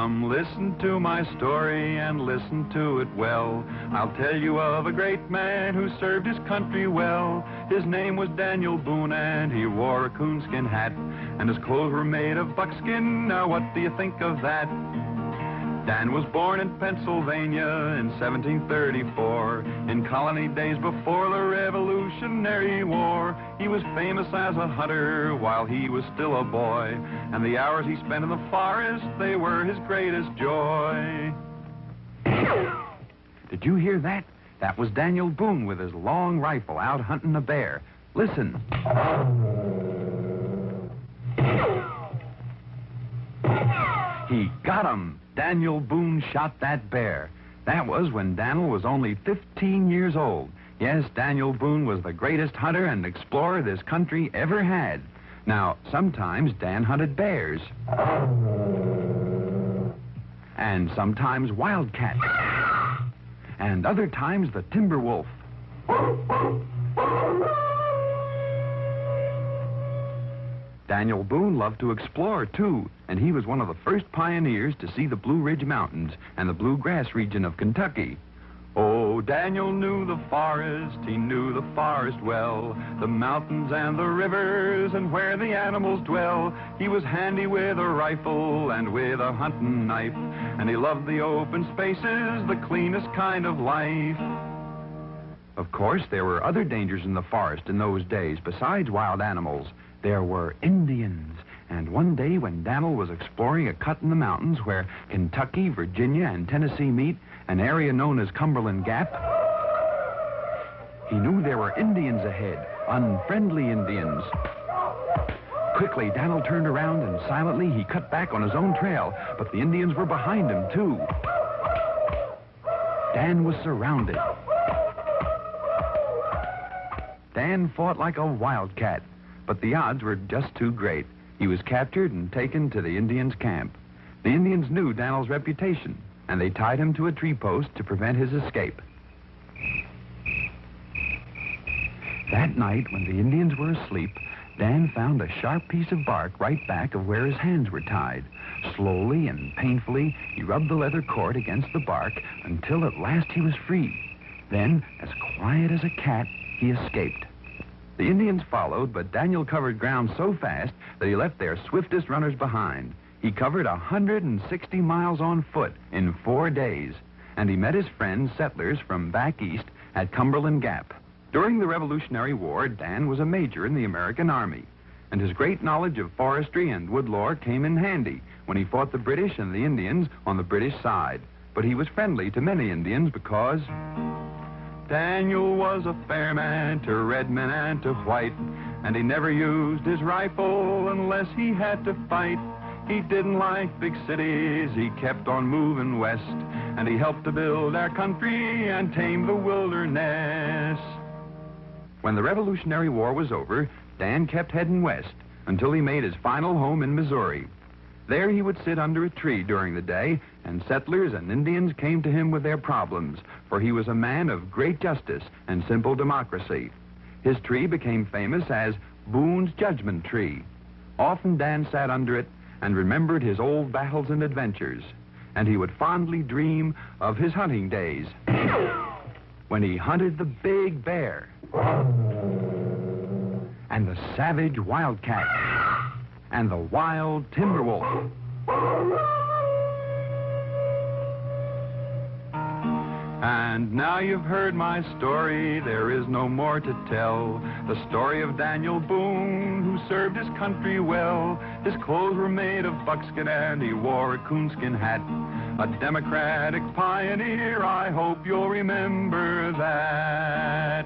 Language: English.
Come listen to my story and listen to it well. I'll tell you of a great man who served his country well. His name was Daniel Boone and he wore a coonskin hat. And his clothes were made of buckskin. Now what do you think of that? Dan was born in Pennsylvania in 1734, in colony days before the Revolutionary War. He was famous as a hunter while he was still a boy, and the hours he spent in the forest, they were his greatest joy. Did you hear that? That was Daniel Boone with his long rifle out hunting a bear. Listen. He got him. Daniel Boone shot that bear. That was when Daniel was only 15 years old. Yes, Daniel Boone was the greatest hunter and explorer this country ever had. Now, sometimes Dan hunted bears. And sometimes wildcats. And other times the timber wolf. Daniel Boone loved to explore, too, and he was one of the first pioneers to see the Blue Ridge Mountains and the bluegrass region of Kentucky. Oh, Daniel knew the forest, he knew the forest well, the mountains and the rivers and where the animals dwell. He was handy with a rifle and with a hunting knife, and he loved the open spaces, the cleanest kind of life. Of course, there were other dangers in the forest in those days besides wild animals. There were Indians, and one day when Daniel was exploring a cut in the mountains where Kentucky, Virginia, and Tennessee meet, an area known as Cumberland Gap, he knew there were Indians ahead, unfriendly Indians. Quickly, Daniel turned around and silently he cut back on his own trail, but the Indians were behind him, too. Dan was surrounded. Dan fought like a wildcat, but the odds were just too great. He was captured and taken to the Indians' camp. The Indians knew Daniel's reputation, and they tied him to a tree post to prevent his escape. That night, when the Indians were asleep, Dan found a sharp piece of bark right back of where his hands were tied. Slowly and painfully, he rubbed the leather cord against the bark until at last he was free. Then, as quiet as a cat, he escaped. The Indians followed, but Daniel covered ground so fast that he left their swiftest runners behind. He covered 160 miles on foot in 4 days, and he met his friends, settlers from back east at Cumberland Gap. During the Revolutionary War, Dan was a major in the American Army, and his great knowledge of forestry and wood lore came in handy when he fought the British and the Indians on the British side. But he was friendly to many Indians because Daniel was a fair man to red men and to white, and he never used his rifle unless he had to fight. He didn't like big cities, he kept on moving west, and he helped to build our country and tame the wilderness. When the Revolutionary War was over, Dan kept heading west until he made his final home in Missouri. There he would sit under a tree during the day, and settlers and Indians came to him with their problems, for he was a man of great justice and simple democracy. His tree became famous as Boone's Judgment Tree. Often Dan sat under it and remembered his old battles and adventures, and he would fondly dream of his hunting days when he hunted the big bear and the savage wildcat and the wild timber wolf. And now you've heard my story, there is no more to tell. The story of Daniel Boone, who served his country well. His clothes were made of buckskin and he wore a coonskin hat. A democratic pioneer, I hope you'll remember that.